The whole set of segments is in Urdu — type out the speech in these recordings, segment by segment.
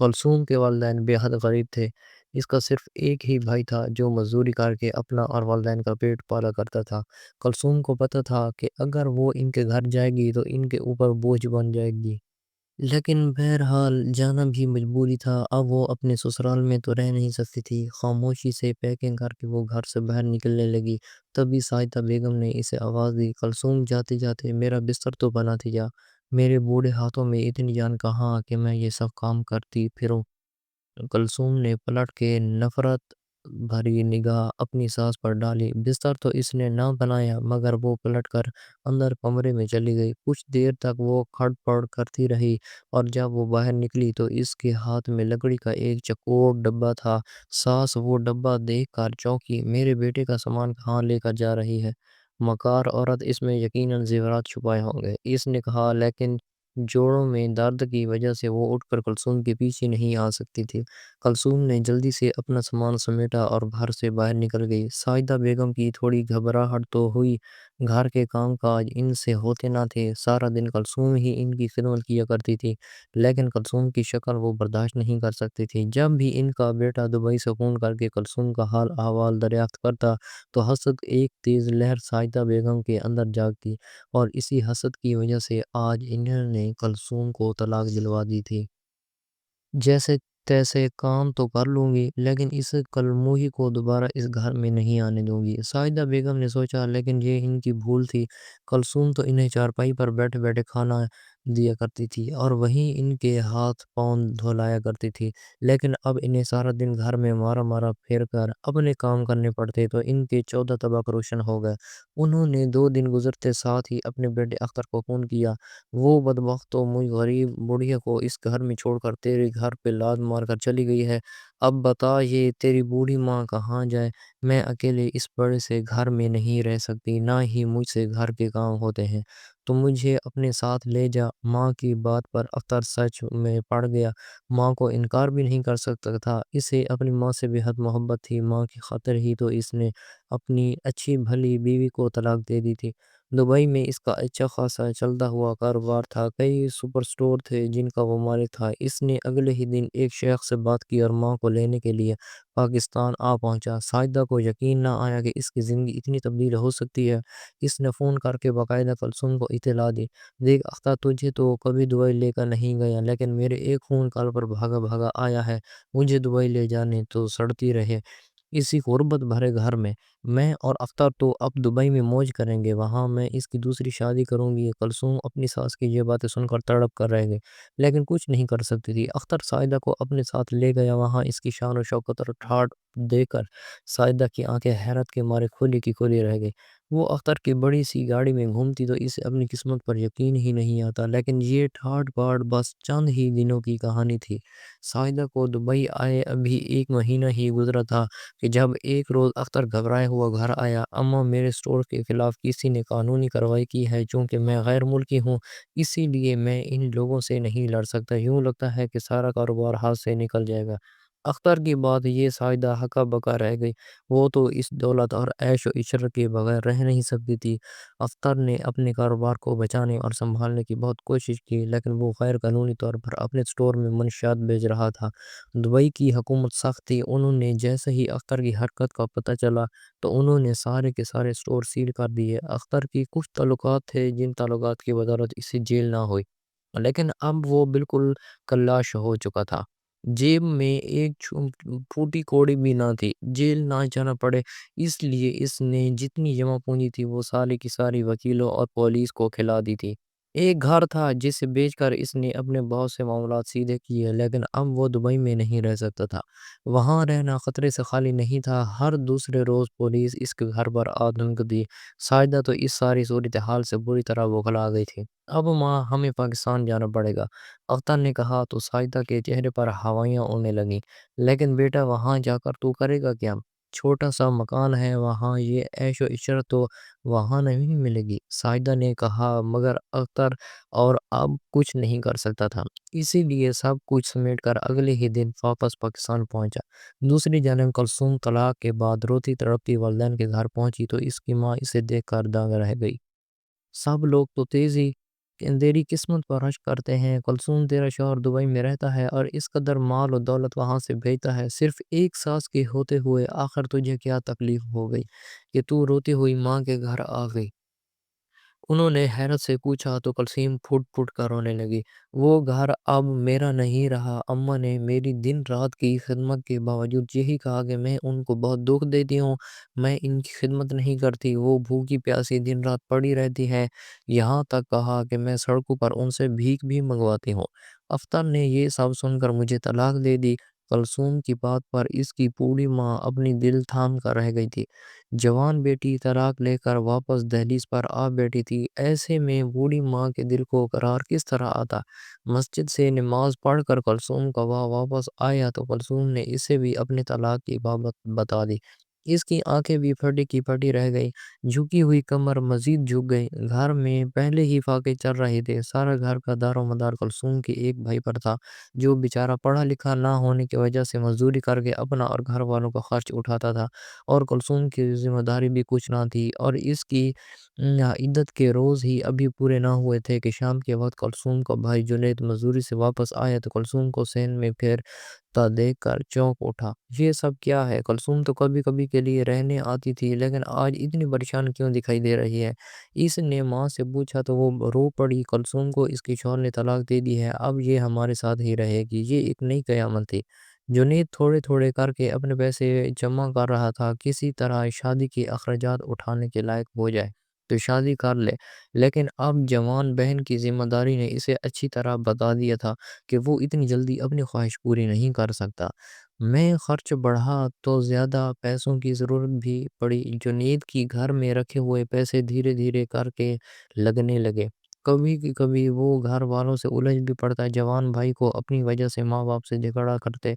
کلثوم کے والدین بے حد غریب تھے۔ اس کا صرف ایک ہی بھائی تھا جو مزدوری کر کے اپنا اور والدین کا پیٹ پالا کرتا تھا۔ کلثوم کو پتہ تھا کہ اگر وہ ان کے گھر جائے گی تو ان کے اوپر بوجھ بن جائے گی، لیکن بہرحال جانا بھی مجبوری تھا۔ اب وہ اپنے سسرال میں تو رہ نہیں سکتی تھی۔ خاموشی سے پیکنگ کر کے وہ گھر سے باہر نکلنے لگی۔ تبھی سائدہ بیگم نے اسے آواز دی، کلثوم جاتے جاتے میرا بستر تو بناتی جا، میرے بوڑھے ہاتھوں میں اتنی جان کہاں کہ میں یہ سب کام کرتی پھروں۔ کلثوم نے پلٹ کے نفرت بھری نگاہ اپنی ساس پر ڈالی۔ بستر تو اس نے نہ بنایا، مگر وہ پلٹ کر اندر کمرے میں چلی گئی۔ کچھ دیر تک وہ کھڑ پڑ کرتی رہی، اور جب وہ باہر نکلی تو اس کے ہاتھ میں لکڑی کا ایک چوکور ڈبہ تھا۔ ساس وہ ڈبہ دیکھ کر چونکی، میرے بیٹے کا سامان کہاں لے کر جا رہی ہے؟ مکار عورت، اس میں یقیناً زیورات چھپائے ہوں گے، اس نے کہا، لیکن جوڑوں میں درد کی وجہ سے وہ اٹھ کر کلثوم کے پیچھے نہیں آ سکتی تھی۔ کلثوم نے جلدی سے اپنا سامان سمیٹا اور گھر سے باہر نکل گئی۔ سائدہ بیگم کی تھوڑی گھبراہٹ تو ہوئی، گھر کے کام کاج ان سے ہوتے نہ تھے، سارا دن کلثوم ہی ان کی خدمت کیا کرتی تھی، لیکن کلثوم کی شکل وہ برداشت نہیں کر سکتی تھی۔ جب بھی ان کا بیٹا دبئی سے فون کر کے کلثوم کا حال احوال دریافت کرتا تو حسد ایک تیز لہر سائدہ بیگم کے اندر جاگتی، اور اسی حسد کی وجہ سے آج انہوں نے کلثوم کو طلاق دلوا دی تھی۔ جیسے تیسے کام تو کر لوں گی، لیکن اس کلموہی کو دوبارہ اس گھر میں نہیں آنے دوں گی، سائدہ بیگم نے سوچا، لیکن یہ ان کی بھول تھی۔ کلثوم تو انہیں چارپائی پر بیٹھے بیٹھے کھانا دیا کرتی تھی اور وہیں ان کے ہاتھ پاؤں دھلایا کرتی تھی، لیکن اب انہیں سارا دن گھر میں مارا مارا پھر کر اپنے کام کرنے پڑتے تو ان کے 14 طبق روشن ہو گئے۔ انہوں نے 2 دن گزرتے ساتھ ہی اپنے بیٹے اختر کو فون کیا، وہ بدبخت تو مجھ غریب بڑھیا کو اس گھر میں چھوڑ کر تیرے گھر پہ لاد مار کر چلی گئی ہے، اب بتا یہ تیری بوڑھی ماں کہاں جائے؟ میں اکیلے اس بڑے سے گھر میں نہیں رہ سکتی، نہ ہی مجھ سے گھر کے کام ہوتے ہیں، تو مجھے اپنے ساتھ لے جا۔ ماں کی بات پر اختر سچ میں پڑ گیا، ماں کو انکار بھی نہیں کر سکتا تھا، اسے اپنی ماں سے بے حد محبت تھی، ماں کی خاطر ہی تو اس نے اپنی اچھی بھلی بیوی کو طلاق دے دی تھی۔ دبئی میں اس کا اچھا خاصا چلتا ہوا کاروبار تھا، کئی سپر سٹور تھے جن کا وہ مالک تھا۔ اس نے اگلے ہی دن ایک شیخ سے بات کی اور ماں کو لینے کے لیے پاکستان آ پہنچا۔ سائدہ کو یقین نہ آیا کہ اس کی زندگی اتنی تبدیل ہو سکتی ہے۔ اس نے فون کر کے باقاعدہ کلثوم کو اطلاع دی، دیکھ اختر تجھے تو کبھی دبئی لے کر نہیں گیا، لیکن میرے ایک فون کال پر بھاگا بھاگا آیا ہے، مجھے دبئی لے جانے تو سڑتی رہے اسی غربت بھرے گھر میں، میں اور اختر تو اب دبئی میں موج کریں گے، وہاں میں اس کی دوسری شادی کروں گی۔ کلثوم اپنی ساس کی یہ باتیں سن کر تڑپ کر رہ گئی، لیکن کچھ نہیں کر سکتی تھی۔ اختر سائدہ کو اپنے ساتھ لے گیا، وہاں اس کی شان و شوکت اور ٹھاٹ دے کر سائدہ کی آنکھیں حیرت کے مارے کھلی کی کھلی رہ گئی۔ وہ اختر کی بڑی سی گاڑی میں گھومتی تو اسے اپنی قسمت پر یقین ہی نہیں آتا، لیکن یہ ٹھاٹ باٹ بس چند ہی دنوں کی کہانی تھی۔ سائدہ کو دبئی آئے ابھی 1 مہینہ ہی گزرا تھا کہ جب ایک روز اختر گھبرائے ہوا گھر آیا، اماں میرے سٹور کے خلاف کسی نے قانونی کارروائی کی ہے، چونکہ میں غیر ملکی ہوں اسی لیے میں ان لوگوں سے نہیں لڑ سکتا، یوں لگتا ہے کہ سارا کاروبار ہاتھ سے نکل جائے گا۔ اختر کی بات یہ سائدہ ہکا بکا رہ گئی، وہ تو اس دولت اور عیش و عشرت کے بغیر رہ نہیں سکتی تھی۔ اختر نے اپنے کاروبار کو بچانے اور سنبھالنے کی بہت کوشش کی، لیکن وہ غیر قانونی طور پر اپنے سٹور میں منشیات بیچ رہا تھا۔ دبئی کی حکومت سخت تھی، انہوں نے جیسے ہی اختر کی حرکت کا پتہ چلا تو انہوں نے سارے کے سارے سٹور سیل کر دیے۔ اختر کی کچھ تعلقات تھے جن تعلقات کی بدولت اسے جیل نہ ہوئی، لیکن اب وہ بالکل کلاش ہو چکا تھا، جیب میں ایک پھوٹی کوڑی بھی نہ تھی، جیل نہ جانا پڑے اس لیے اس نے جتنی جمع پونجی تھی وہ ساری کی ساری وکیلوں اور پولیس کو کھلا دی تھی۔ ایک گھر تھا جسے بیچ کر اس نے اپنے بہت سے معاملات سیدھے کیے، لیکن اب وہ دبئی میں نہیں رہ سکتا تھا، وہاں رہنا خطرے سے خالی نہیں تھا، ہر دوسرے روز پولیس اس کے گھر پر آتنک دی۔ سائدہ تو اس ساری صورتحال سے بری طرح بوکھلا گئی تھی۔ اب ماں ہمیں پاکستان جانا پڑے گا، اختر نے کہا تو سائدہ کے چہرے پر ہوائیاں اڑنے لگیں، لیکن بیٹا وہاں جا کر تو کرے گا کیا؟ چھوٹا سا مکان ہے وہاں، یہ عیش و عشرت تو وہاں نہیں ملے گی، سائدہ نے کہا، مگر اختر اور اب کچھ نہیں کر سکتا تھا، اسی لیے سب کچھ سمیٹ کر اگلے ہی دن واپس پاکستان پہنچا۔ دوسری جانب کلثوم طلاق کے بعد روتی تڑپتی والدین کے گھر پہنچی تو اس کی ماں اسے دیکھ کر دنگ رہ گئی۔ سب لوگ تو تیزی تیری قسمت پر رشک کرتے ہیں کلثوم، تیرا شوہر دبئی میں رہتا ہے اور اس قدر مال و دولت وہاں سے بھیجتا ہے، صرف ایک ساس کے ہوتے ہوئے آخر تجھے کیا تکلیف ہو گئی کہ تو روتی ہوئی ماں کے گھر آ گئی؟ انہوں نے حیرت سے پوچھا تو کلثوم پھٹ پھٹ کر رونے لگی۔ وہ گھر اب میرا نہیں رہا، اماں نے میری دن رات کی خدمت کے باوجود یہی کہا کہ میں ان کو بہت دکھ دیتی ہوں، میں ان کی خدمت نہیں کرتی، وہ بھوکی پیاسی دن رات پڑی رہتی ہے، یہاں تک کہا کہ میں سڑکوں پر ان سے بھیک بھی منگواتی ہوں۔ اختر نے یہ سب سن کر مجھے طلاق دے دی۔ کلثوم کی بات پر اس کی بوڑھی ماں اپنی دل تھام کر رہ گئی تھی۔ جوان بیٹی طلاق لے کر واپس دہلیز پر آ بیٹھی تھی، ایسے میں بوڑھی ماں کے دل کو قرار کس طرح آتا؟ مسجد سے نماز پڑھ کر کلثوم کا واپس آیا تو کلثوم نے اسے بھی اپنے طلاق کی بات بتا دی۔ اس کی آنکھیں بھی پھٹی کی پھٹی رہ گئی، جھکی ہوئی کمر مزید جھک گئی۔ گھر میں پہلے ہی فاقے چل رہے تھے، سارا گھر کا دار و مدار کلثوم کے ایک بھائی پر تھا، جو بیچارہ پڑھا لکھا نہ ہونے کی وجہ سے مزدوری کر کے اپنا اور گھر والوں کا خرچ اٹھاتا تھا، اور کلثوم کی ذمہ داری بھی کچھ نہ تھی، اور اس کی عدت کے روز ہی ابھی پورے نہ ہوئے تھے کہ شام کے وقت کلثوم کا بھائی جنید مزدوری سے واپس آیا تو کلثوم کو صحن میں پھرتا دیکھ کر چونک اٹھا۔ یہ سب کیا ہے؟ کلثوم تو کبھی کبھی کے لیے رہنے آتی تھی، لیکن آج اتنی پریشان کیوں دکھائی دے رہی ہے؟ اس نے ماں سے پوچھا تو وہ رو پڑی۔ کلثوم کو اس کے شوہر نے طلاق دے دی ہے، اب یہ ہمارے ساتھ ہی رہے گی۔ یہ ایک نئی قیامت تھی۔ جنید تھوڑے تھوڑے کر کے اپنے پیسے جمع کر رہا تھا، کسی طرح شادی کے اخراجات اٹھانے کے لائق ہو جائے تو شادی کر لے، لیکن اب جوان بہن کی ذمہ داری نے اسے اچھی طرح بتا دیا تھا کہ وہ اتنی جلدی اپنی خواہش پوری نہیں کر سکتا۔ میں خرچ بڑھا تو زیادہ پیسوں کی ضرورت بھی پڑی۔ جنید کی گھر میں رکھے ہوئے پیسے دھیرے دھیرے کر کے لگنے لگے۔ کبھی وہ گھر والوں سے الجھ بھی پڑتا۔ جوان بھائی کو اپنی وجہ سے ماں باپ سے جھگڑا کرتے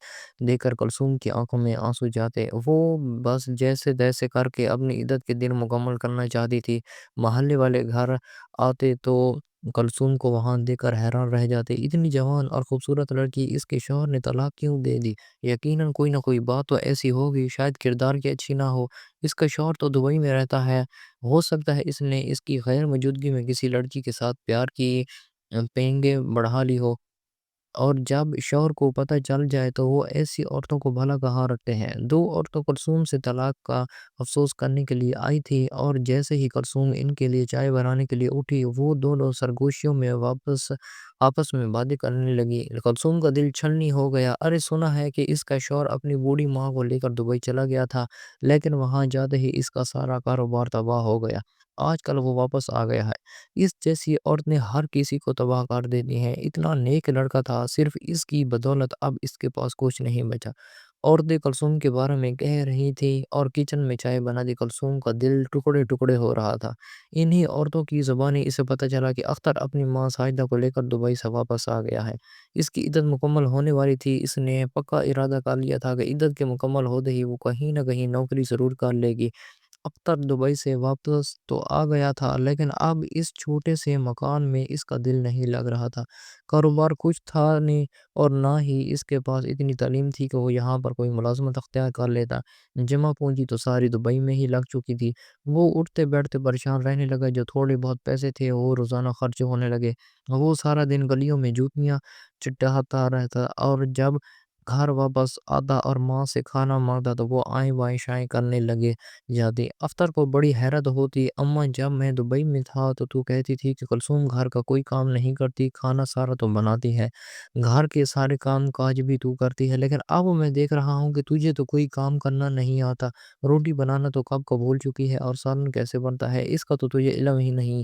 دیکھ کر کلثوم کی آنکھوں میں آنسو جاتے۔ وہ بس جیسے تیسے کر کے اپنی عدت کے دن مکمل کرنا چاہتی تھی۔ محلے والے گھر آتے تو کلثوم کو وہاں دیکھ کر حیران رہ جاتے، اتنی جوان اور خوبصورت لڑکی، اس کے شوہر نے طلاق کیوں دے دی؟ یقیناً کوئی نہ کوئی بات تو ایسی ہوگی، شاید کردار کی اچھی نہ ہو۔ اس کا شوہر تو دبئی میں رہتا ہے، ہو سکتا ہے اس نے اس کی غیر موجودگی میں کسی لڑکی کے ساتھ پیار کی پینگیں بڑھا لی ہو، اور جب شوہر کو پتہ چل جائے تو وہ ایسی عورتوں کو بھلا کہاں رکھتے ہیں۔ دو عورتوں کلثوم سے طلاق کا افسوس کرنے کے لیے آئی تھی، اور جیسے ہی کلثوم ان کے لیے چائے بنانے کے لیے اٹھی، وہ دونوں سرگوشیوں میں آپس میں باتیں کرنے لگی۔ کلثوم کا دل چھلنی ہو گیا۔ ارے سنا ہے کہ اس کا شوہر اپنی بوڑھی ماں کو لے کر دبئی چلا گیا تھا، لیکن وہاں جاتے ہی اس کا سارا کاروبار تباہ ہو گیا، آج کل وہ واپس آ گیا ہے۔ اس جیسی عورتیں ہر کسی کو تباہ کر دیتی ہیں، اتنا نیک لڑکا تھا، صرف اس کی بدولت اب اس کے پاس کچھ نہیں بچا۔ عورتیں کلثوم کے بارے میں کہہ رہی تھی اور کچن میں چائے بناتی۔ کلثوم کا دل ٹکڑے ٹکڑے ہو رہا تھا۔ انہی عورتوں کی زبانی اسے پتہ چلا کہ اختر اپنی ماں ساجدہ کو لے کر دبئی سے واپس آ گیا ہے۔ اس کی عدت مکمل ہونے والی تھی، اس نے پکا ارادہ کر لیا تھا کہ عدت کے مکمل ہوتے ہی وہ کہیں نہ کہیں نوکری ضرور کر لے گی۔ اختر دبئی سے واپس تو آ گیا تھا، لیکن اب اس چھوٹے سے مکان میں اس کا دل نہیں لگ رہا تھا۔ کاروبار کچھ تھا نہیں، اور نہ ہی اس کے پاس اتنی تعلیم تھی کہ وہ یہاں پر کوئی ملازمت اختیار کر لیتا۔ جمع پونجی تو ساری دبئی میں ہی لگ چکی تھی۔ وہ اٹھتے بیٹھتے پریشان رہنے لگا، جو تھوڑے بہت پیسے تھے وہ روزانہ خرچ ہونے لگے۔ وہ سارا دن گلیوں میں جوتیاں چٹاتا رہتا، اور جب گھر واپس آتا اور ماں سے کھانا مانگتا تو وہ آئیں بائیں شائیں کرنے لگے جاتی۔ اختر کو بڑی حیرت ہوتی، اماں جب میں دبئی میں تھا تو کہتی تھی کہ کلثوم گھر کا کوئی کام نہیں کرتی، کھانا سارا تو بناتی ہے، گھر کے سارے کام کاج بھی تو کرتی ہے، لیکن اب میں دیکھ رہا ہوں کہ تجھے تو کوئی کام کرنا نہیں آتا، روٹی بنانا تو کب کا بھول چکی ہے، اور سالن کیسے بنتا ہے اس کا تو تجھے علم ہی نہیں،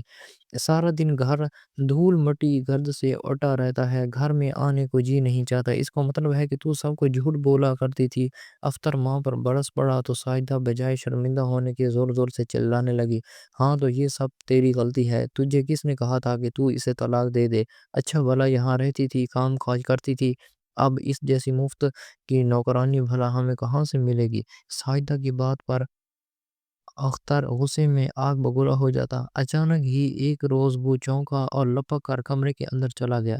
سارا دن گھر دھول مٹی گرد سے اٹا رہتا ہے، گھر میں آنے کو جی نہیں چاہتا، اس کا مطلب ہے کہ تو سب کو جھوٹ بولا کرتی تھی۔ اختر ماں پر برس پڑا تو ساجدہ بجائے شرمندہ ہونے کے زور زور سے چلانے لگی۔ ہاں تو یہ سب تیری غلطی ہے، تجھے کس نے کہا تھا کہ تو اسے طلاق دے دے؟ اچھا بھلا یہاں رہتی تھی، کام کاج کرتی تھی، اب اس جیسی مفت کی نوکرانی بھلا ہمیں کہاں سے ملے گی؟ ساجدہ کی بات پر اختر غصے میں آگ بگولا ہو جاتا۔ اچانک ہی ایک روز وہ چونکا اور لپک کر کمرے کے اندر چلا گیا۔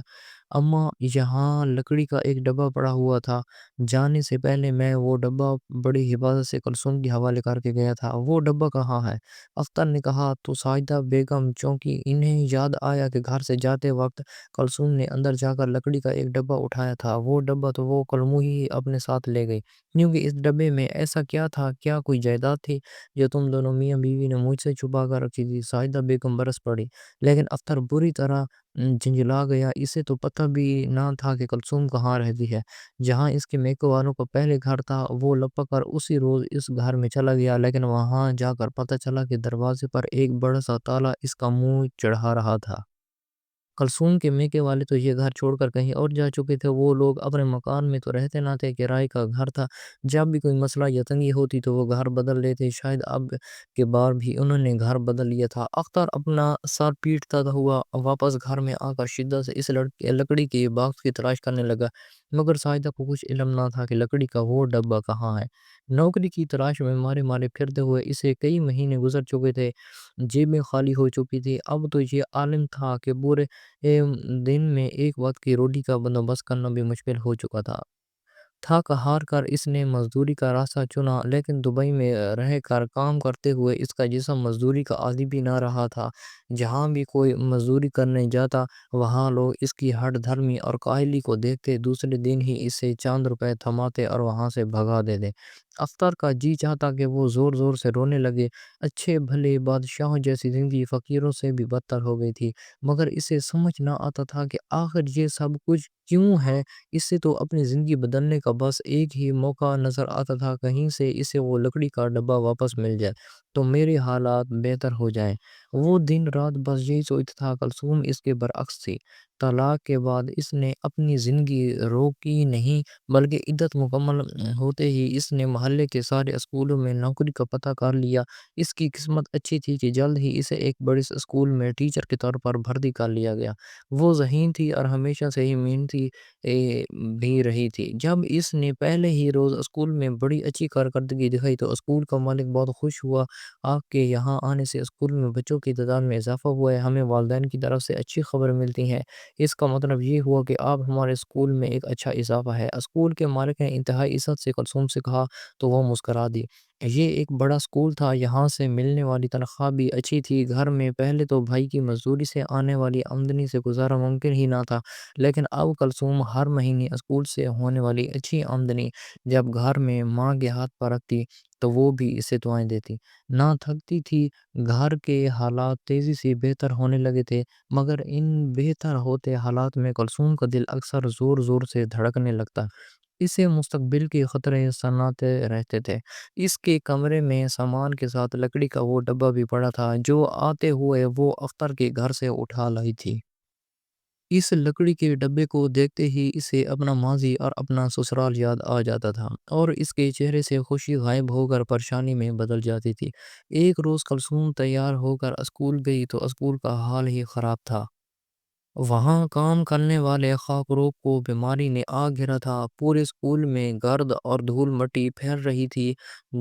اما یہاں لکڑی کا ایک ڈبہ پڑا ہوا تھا، جانے سے پہلے میں وہ ڈبہ بڑی حفاظت سے کلثوم کے حوالے کر کے گیا تھا۔ وہ ڈبہ کہاں ہے؟ اختر نے کہا تو ساجدہ بیگم چونکی انہیں یاد آیا کہ گھر سے جاتے وقت کلثوم نے اندر جا کر لکڑی کا ایک ڈبہ اٹھایا تھا۔ وہ ڈبہ تو وہ کلموئی ہی اپنے ساتھ لے گئی، کیونکہ اس ڈبے میں ایسا کیا تھا؟ کیا کوئی جائیداد تھی جو تم دونوں میاں بیوی نے مجھ سے چھپا کر رکھی تھی؟ ساجدہ بیگم برس پڑی، لیکن اختر بری طرح جھنجھلا گیا۔ اسے تو پتہ بھی نہ تھا کہ کلثوم کہاں رہتی ہے۔ جہاں اس کے میکے والوں کا پہلے گھر تھا، وہ لپک کر اسی روز اس گھر میں چلا گیا، لیکن وہاں جا کر پتہ چلا کہ دروازے پر ایک بڑا سا تالا اس کا منہ چڑھا رہا تھا۔ کلثوم کے میکے والے تو یہ گھر چھوڑ کر کہیں اور جا چکے تھے۔ وہ لوگ اپنے مکان میں تو رہتے نہ تھے، کرائے کا گھر تھا۔ جب بھی کوئی مسئلہ یا تنگی ہوتی تو وہ گھر بدل لیتے، شاید اب کے بار بھی انہوں نے گھر بدل لیا تھا۔ اختر اپنا سر پیٹتا ہوا واپس گھر میں آ کر شدت سے اس لکڑی کے باکس کی تلاش کرنے لگا، مگر ساجدہ کو کچھ علم نہ تھا کہ لکڑی کا وہ ڈبہ کہاں ہے۔ نوکری کی تلاش میں مارے مارے پھرتے ہوئے اسے کئی مہینے گزر چکے تھے، جیبیں خالی ہو چکی تھی۔ اب تو یہ عالم تھا کہ پورے دن میں ایک وقت کی روٹی کا بندوبست کرنا بھی مشکل ہو چکا تھا۔ تھک ہار کر اس نے مزدوری کا راستہ چنا، لیکن دبئی میں رہ کر کام کرتے ہوئے اس کا جسم مزدوری کا عادی بھی نہ رہا تھا۔ جہاں بھی کوئی مزدوری کرنے جاتا، وہاں لوگ اس کی ہٹ دھرمی اور کاہلی کو دیکھتے دوسرے دن ہی اسے چند روپے تھماتے اور وہاں سے بھگا دیتے۔ اختر کا جی چاہتا کہ وہ زور زور سے رونے لگے۔ اچھے بھلے بادشاہوں جیسی زندگی فقیروں سے بھی بدتر ہو گئی تھی، مگر اسے سمجھ نہ آتا تھا کہ آخر یہ سب کچھ کیوں ہے۔ اس سے تو اپنی زندگی بدلنے کا بس ایک ہی موقع نظر آتا تھا، کہیں سے اسے وہ لکڑی کا ڈبہ واپس مل جائے تو میرے حالات بہتر ہو جائیں۔ وہ دن رات بس یہی سوچتا تھا۔ کلثوم اس کے برعکس تھی۔ طلاق کے بعد اس نے اپنی زندگی روکی نہیں، بلکہ عدت مکمل ہوتے ہی اس نے محلے کے سارے اسکولوں میں نوکری کا پتہ کر لیا۔ اس کی قسمت اچھی تھی کہ جلد ہی اسے ایک بڑے اسکول میں ٹیچر کے طور پر بھرتی کر لیا گیا۔ وہ ذہین تھی اور ہمیشہ سے ہی محنتی بھی رہی تھی۔ جب اس نے پہلے ہی روز اسکول میں بڑی اچھی کارکردگی دکھائی تو اسکول کا مالک بہت خوش ہوا۔ آپ کے یہاں آنے سے اسکول میں بچوں کی تعداد میں اضافہ ہوا ہے، ہمیں والدین کی طرف سے اچھی خبر ملتی ہے، اس کا مطلب یہ ہوا کہ آپ ہمارے اسکول میں ایک اچھا اضافہ ہے۔ اسکول کے مالک نے انتہائی عزت سے کلثوم سے کہا تو وہ مسکرا دی۔ یہ ایک بڑا اسکول تھا، یہاں سے ملنے والی تنخواہ بھی اچھی تھی۔ گھر میں پہلے تو بھائی کی مزدوری سے آنے والی آمدنی سے گزارا ممکن ہی نہ تھا، لیکن اب کلثوم ہر مہینے اسکول سے ہونے والی اچھی آمدنی جب گھر میں ماں کے ہاتھ پر رکھتی تو وہ بھی اسے دعائیں دیتی، نہ تھکتی تھی۔ گھر کے حالات تیزی سے بہتر ہونے لگے تھے، مگر ان بہتر ہوتے حالات میں کلثوم کا دل اکثر زور زور سے دھڑکنے لگتا۔ اسے مستقبل کے خطرے سناتے رہتے تھے۔ اس کے کمرے میں سامان کے ساتھ لکڑی کا وہ ڈبہ بھی پڑا تھا جو آتے ہوئے وہ اختر کے گھر سے اٹھا لائی تھی۔ اس لکڑی کے ڈبے کو دیکھتے ہی اسے اپنا ماضی اور اپنا سسرال یاد آ جاتا تھا، اور اس کے چہرے سے خوشی غائب ہو کر پریشانی میں بدل جاتی تھی۔ ایک روز کلثوم تیار ہو کر اسکول گئی تو اسکول کا حال ہی خراب تھا۔ وہاں کام کرنے والے خاکروب کو بیماری نے آ گھیرا تھا۔ پورے اسکول میں گرد اور دھول مٹی پھیل رہی تھی۔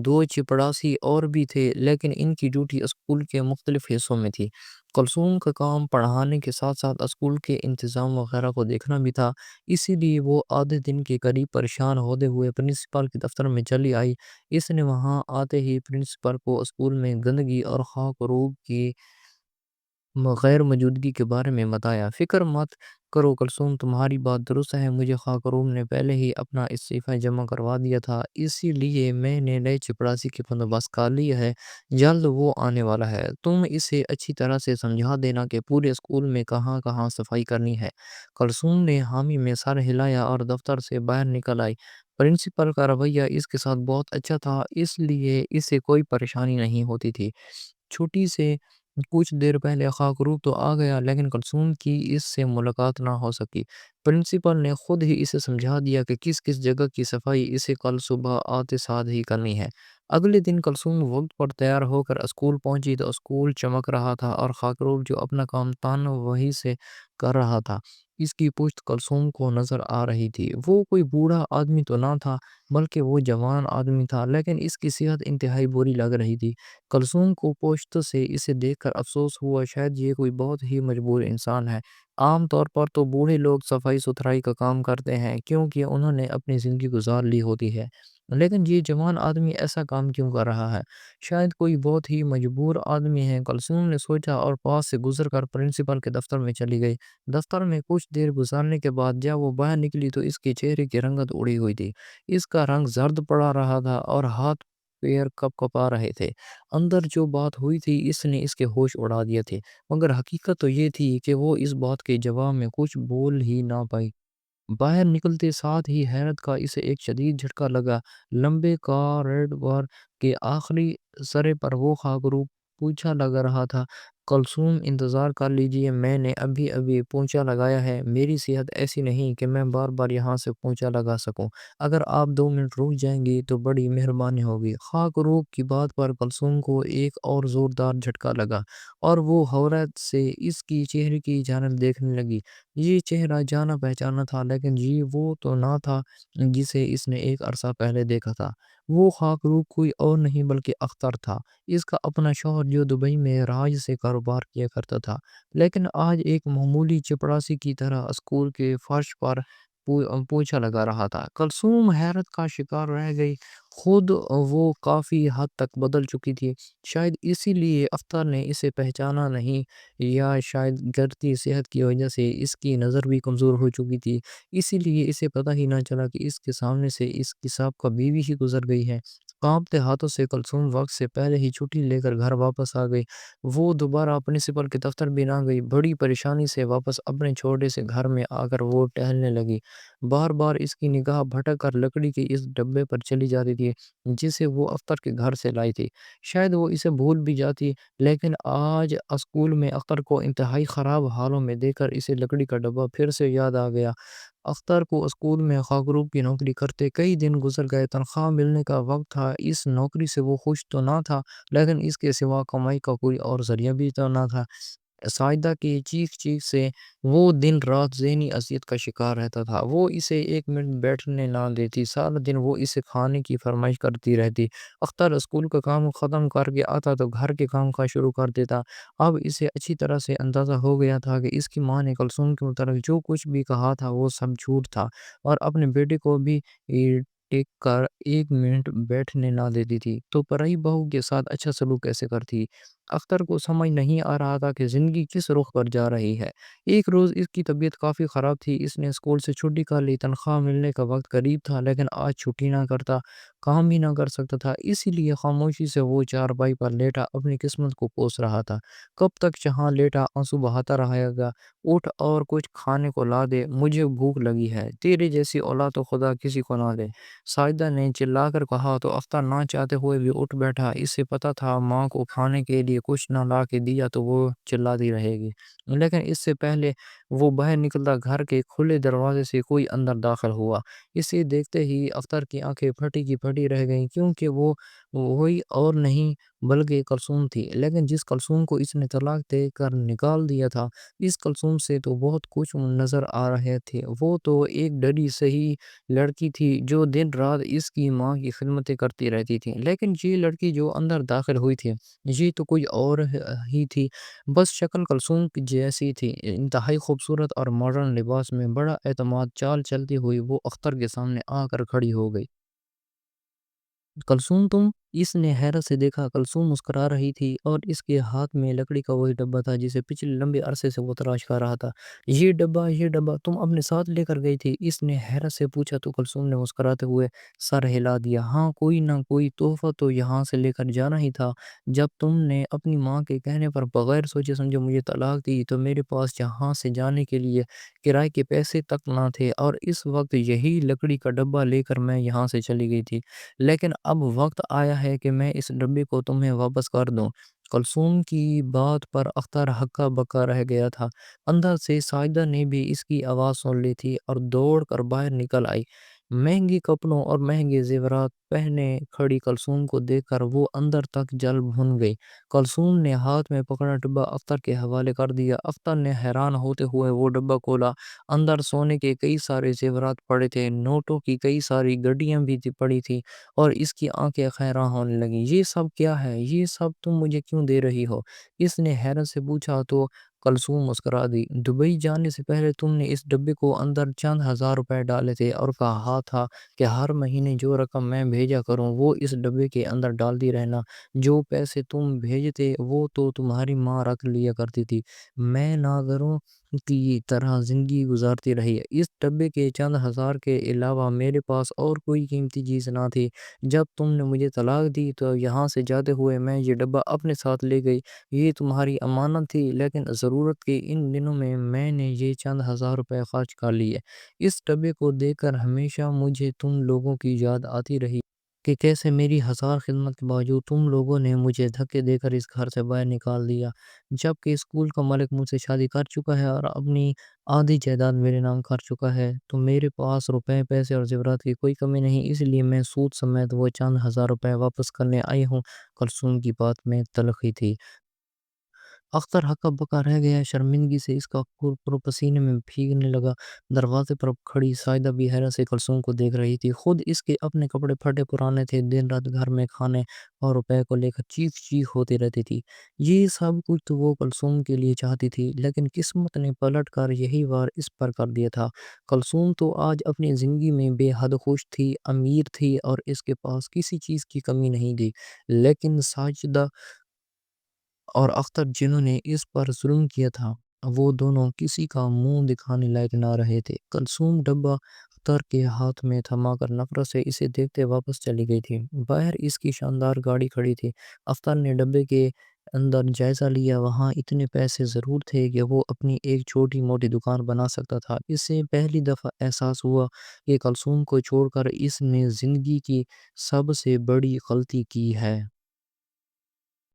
دو چپڑاسی اور بھی تھے، لیکن ان کی ڈیوٹی اسکول کے مختلف حصوں میں تھی۔ کلثوم کا کام پڑھانے کے ساتھ ساتھ اسکول کے انتظام وغیرہ کو دیکھنا بھی تھا، اسی لیے وہ آدھے دن کے قریب پریشان ہوتے ہوئے پرنسپل کے دفتر میں چلی آئی۔ اس نے وہاں آتے ہی پرنسپل کو اسکول میں گندگی اور خاکروب کی غیر موجودگی کے بارے میں بتایا۔ فکر مت کرو کلثوم، تمہاری بات درست ہے، مجھے خاکروب نے پہلے ہی اپنا استعفیٰ جمع کروا دیا تھا، اسی لیے میں نے نئے چپڑاسی کی بندوبست کر لیا ہے، جلد وہ آنے والا ہے۔ تم اسے اچھی طرح سے سمجھا دینا کہ پورے اسکول میں کہاں کہاں صفائی کرنی ہے۔ کلثوم نے حامی میں سر ہلایا اور دفتر سے باہر نکل آئی۔ پرنسپل کا رویہ اس کے ساتھ بہت اچھا تھا، اس لیے اسے کوئی پریشانی نہیں ہوتی تھی۔ چھٹی سے کچھ دیر پہلے خاکروب تو آ گیا، لیکن کلثوم کی اس سے ملاقات نہ ہو سکی۔ پرنسپل نے خود ہی اسے سمجھا دیا کہ کس کس جگہ کی صفائی اسے کل صبح آتے ساتھ ہی کرنی ہے۔ اگلے دن کلثوم وقت پر تیار ہو کر اسکول پہنچی تو اسکول چمک رہا تھا، اور خاکروب جو اپنا کام تان وہی سے کر رہا تھا، اس کی پشت کلثوم کو نظر آ رہی تھی۔ وہ کوئی بوڑھا آدمی تو نہ تھا، بلکہ وہ جوان آدمی تھا، لیکن اس کی صحت انتہائی بری لگ رہی تھی۔ کلثوم کو پشت سے اسے دیکھ کر افسوس ہوا، شاید یہ کوئی بہت ہی مجبور انسان ہے۔ عام طور پر تو بوڑھے لوگ صفائی ستھرائی کا کام کرتے ہیں کیونکہ انہوں نے اپنی زندگی گزار لی ہوتی ہے، لیکن یہ جوان آدمی ایسا کام کیوں کر رہا ہے؟ شاید کوئی بہت ہی مجبور آدمی ہے، کلثوم نے سوچا اور پاس سے گزر کر پرنسپل کے دفتر میں چلی گئی۔ دفتر میں کچھ دیر گزارنے کے بعد جب وہ باہر نکلی تو اس کے چہرے کی رنگت اڑی ہوئی تھی، اس کا رنگ زرد پڑا رہا تھا اور ہاتھ پیر کپ کپا رہے تھے۔ اندر جو بات ہوئی تھی اس نے اس کے ہوش اڑا دیے تھے، مگر حقیقت تو یہ تھی کہ وہ اس بات کے جواب میں کچھ بول ہی نہ پائی۔ باہر نکلتے ساتھ ہی حیرت کا اسے ایک شدید جھٹکا لگا۔ لمبے کارڈور کے آخری سرے پر وہ خاکروب پوچھا لگا رہا تھا، کلثوم انتظار کر لیجئے، میں نے ابھی ابھی پونچھا لگایا ہے، میری صحت ایسی نہیں کہ میں بار بار یہاں سے پونچھا لگا سکوں، اگر آپ 2 منٹ رک جائیں گی تو بڑی مہربانی ہوگی۔ خاکروب کی بات پر کلثوم کو ایک اور زوردار جھٹکا لگا اور وہ حیرت سے اس کی چہرے کی جانب دیکھنے لگی۔ یہ چہرہ جانا پہچانا تھا، لیکن یہ وہ تو نہ تھا جسے اس نے ایک عرصہ پہلے دیکھا تھا۔ وہ خاکروب کوئی اور نہیں بلکہ اختر تھا، اس کا اپنا شوہر جو دبئی میں راج سے کاروبار کیا کرتا تھا، لیکن آج ایک معمولی چپڑاسی کی طرح اسکول کے فرش پر پوچھا لگا رہا تھا۔ کلثوم حیرت کا شکار رہ گئی، خود وہ کافی حد تک بدل چکی تھی، شاید اسی لیے اختر نے اسے پہچانا نہیں، یا شاید گرتی صحت کی وجہ سے اس کی نظر بھی کمزور ہو چکی تھی، اسی لیے اسے پتہ ہی نہ چلا کہ اس کے سامنے سے اس کی سابقہ بیوی ہی گزر گئی ہے۔ کانپتے ہاتھوں سے کلثوم وقت سے پہلے ہی چھٹی لے کر گھر واپس آ گئی۔ وہ دوبارہ پرنسپل کے دفتر بھی نہ گئی، بڑی پریشانی سے واپس اپنے چھوٹے سے گھر میں آ کر وہ ٹہلنے لگی۔ بار بار اس کی نگاہ بھٹک کر لکڑی کے اس ڈبے پر چلی جاتی تھی جسے وہ اختر کے گھر سے لائی تھی۔ شاید وہ اسے بھول بھی جاتی، لیکن آج اسکول میں اختر کو انتہائی خراب حالوں میں دیکھ کر اسے لکڑی کا ڈبہ پھر سے یاد آ گیا۔ اختر کو اسکول میں خاکروب کی نوکری کرتے کئی دن گزر گئے، تنخواہ ملنے کا وقت تھا، اس نوکری سے وہ خوش تو نہ تھا، لیکن اس کے سوا کمائی کا کوئی اور ذریعہ بھی تو نہ تھا۔ سائدہ کی چیخ چیخ سے وہ دن رات ذہنی اذیت کا شکار رہتا تھا، وہ اسے 1 منٹ بیٹھنے نہ دیتی، سارا دن وہ اسے کھانے کی فرمائش کرتی رہتی۔ اختر اسکول کا کام ختم کر کے آتا تو گھر کے کام کا شروع کر دیتا۔ اب اسے اچھی طرح سے اندازہ ہو گیا تھا کہ اس کی ماں نے کلثوم کے متعلق جو کچھ بھی کہا تھا وہ سب جھوٹ تھا، اور اپنے بیٹے کو بھی ٹیک کر 1 منٹ بیٹھنے نہ دیتی تھی تو پرائی بہو کے ساتھ اچھا سلوک کیسے کرتی؟ اختر کو سمجھ نہیں آ رہا تھا کہ زندگی کس رخ پر جا رہی ہے۔ ایک روز اس کی طبیعت کافی خراب تھی، اس نے اسکول سے چھٹی کر لی، تنخواہ ملنے کا وقت قریب تھا، لیکن آج چھٹی نہ کرتا کام بھی نہ کر سکتا تھا، اسی لیے خاموشی سے وہ چارپائی پر لیٹا اپنی قسمت کو کوس رہا تھا۔ کب تک جہاں لیٹا آنسو بہاتا رہے گا؟ اٹھ اور کچھ کھانے کو لا دے، مجھے بھوک لگی ہے، تیرے جیسی اولاد تو خدا کسی کو نہ دے، ساجدہ نے چلا کر کہا تو اختر نہ چاہتے ہوئے بھی اٹھ بیٹھا، اسے پتا تھا ماں کو کھانے کے لیے کچھ نہ لا کے دیا تو وہ چلاتی رہے گی، لیکن اس سے پہلے وہ باہر نکلتا گھر کے کھلے دروازے سے کوئی اندر داخل ہوا۔ اسے دیکھتے ہی اختر کی آنکھیں پھٹی کی پھٹی رہ گئیں، کیونکہ وہ وہی اور نہیں بلکہ کلثوم تھی، لیکن جس کلثوم کو اس نے طلاق دے کر نکال دیا تھا، اس کلثوم سے تو بہت کچھ نظر آ رہے تھے۔ وہ تو ایک ڈری سہی لڑکی تھی جو دن رات اس کی ماں کی خدمتیں کرتی رہتی تھی، لیکن یہ لڑکی جو اندر داخل ہوئی تھی یہ تو کوئی اور ہی تھی، بس شکل کلثوم کی جیسی تھی، انتہائی خوبصورت اور ماڈرن لباس میں بڑا اعتماد چال چلتی ہوئی وہ اختر کے سامنے آ کر کھڑی ہو گئی۔ کلثوم تم؟ اس نے حیرت سے دیکھا، کلثوم مسکرا رہی تھی اور اس کے ہاتھ میں لکڑی کا وہی ڈبہ تھا جسے پچھلے لمبے عرصے سے وہ تلاش کر رہا تھا۔ یہ ڈبہ تم اپنے ساتھ لے کر گئی تھی؟ اس نے حیرت سے پوچھا تو کلثوم نے مسکراتے ہوئے سر ہلا دیا، ہاں، کوئی نہ کوئی تحفہ تو یہاں سے لے کر جانا ہی تھا، جب تم نے اپنی ماں کے کہنے پر بغیر سوچے سمجھے مجھے طلاق دی تو میرے پاس یہاں سے جانے کے لیے کرائے کے پیسے تک نہ تھے، اور اس وقت یہی لکڑی کا ڈبہ لے کر میں یہاں سے چلی گئی تھی، لیکن اب وقت آیا ہے کہ میں اس ڈبے کو تمہیں واپس کر دوں۔ کلثوم کی بات پر اختر ہکا بکا رہ گیا تھا، اندر سے ساجدہ نے بھی اس کی آواز سن لی تھی اور دوڑ کر باہر نکل آئی۔ مہنگی کپڑوں اور مہنگے زیورات پہنے کھڑی کلثوم کو دیکھ کر وہ اندر تک جل بھن گئی۔ کلثوم نے ہاتھ میں پکڑا ڈبہ اختر کے حوالے کر دیا، اختر نے حیران ہوتے ہوئے وہ ڈبہ کھولا، اندر سونے کے کئی سارے زیورات پڑے تھے، نوٹوں کی کئی ساری گڈیاں بھی پڑی تھی، اور اس کی آنکھیں خیراں ہونے لگیں۔ یہ سب کیا ہے؟ یہ سب تم مجھے کیوں دے رہی ہو؟ اس نے حیرت سے پوچھا تو کلثوم مسکرا دی۔ دبئی جانے سے پہلے تم نے اس ڈبے کو اندر چند ہزار روپے ڈالے تھے اور کہا تھا کہ ہر مہینے جو رقم میں بھیجا کروں وہ اس ڈبے کے اندر ڈالتی رہنا۔ جو پیسے تم بھیجتے وہ تو تمہاری ماں رکھ لیا کرتی تھی۔ میں نادروں کی طرح زندگی گزارتی رہی۔ اس ڈبے کے چند ہزار کے علاوہ میرے پاس اور کوئی قیمتی چیز نہ تھی۔ جب تم نے مجھے طلاق دی تو یہاں سے جاتے ہوئے میں یہ ڈبہ اپنے ساتھ لے گئی۔ یہ تمہاری امانت تھی، لیکن ضرورت کے ان دنوں میں نے یہ چند ہزار روپے خرچ کر لیے۔ اس ڈبے کو دیکھ کر ہمیشہ مجھے تم لوگوں کی یاد آتی رہی کہ کیسے میری ہزار خدمت کے باوجود تم لوگوں نے مجھے دھکے دے کر اس گھر سے باہر نکال دیا۔ جبکہ اسکول کا مالک مجھ سے شادی کر چکا ہے اور اپنی آدھی جائیداد میرے نام کر چکا ہے، تو میرے پاس روپے، پیسے اور زیورات کی کوئی کمی نہیں، اس لیے میں سود سمیت وہ چند ہزار روپے واپس کرنے آئی ہوں۔ کلثوم کی بات میں تلخی تھی۔ اختر ہکا بکا رہ گیا، شرمندگی سے اس کا پسینے میں بھیگنے لگا۔ دروازے پر کھڑی سائدہ بھی حیرت سے کلثوم کو دیکھ رہی تھی۔ خود اس کے اپنے کپڑے پھٹے پرانے تھے، دن رات گھر میں کھانے اور روپے کو لے کر چیخ چیخ ہوتی رہتی تھی۔ یہ سب کچھ تو وہ کلثوم کے لیے چاہتی تھی، لیکن قسمت نے پلٹ کر یہی وار اس پر کر دیا تھا۔ کلثوم تو آج اپنی زندگی میں بے حد خوش تھی، امیر تھی اور اس کے پاس کسی چیز کی کمی نہیں تھی، لیکن ساجدہ اور اختر جنہوں نے اس پر ظلم کیا تھا، وہ دونوں کسی کا منہ دکھانے لائق نہ رہے تھے۔ کلثوم ڈبہ اختر کے ہاتھ میں تھما کر نفرت سے اسے دیکھتے واپس چلی گئی تھی۔ باہر اس کی شاندار گاڑی کھڑی تھی۔ اختر نے ڈبے کے اندر جائزہ لیا۔ وہاں اتنے پیسے ضرور تھے کہ وہ اپنی ایک چھوٹی موٹی دکان بنا سکتا تھا۔ اسے پہلی دفعہ احساس ہوا کہ کلثوم کو چھوڑ کر اس نے زندگی کی سب سے بڑی غلطی کی ہے۔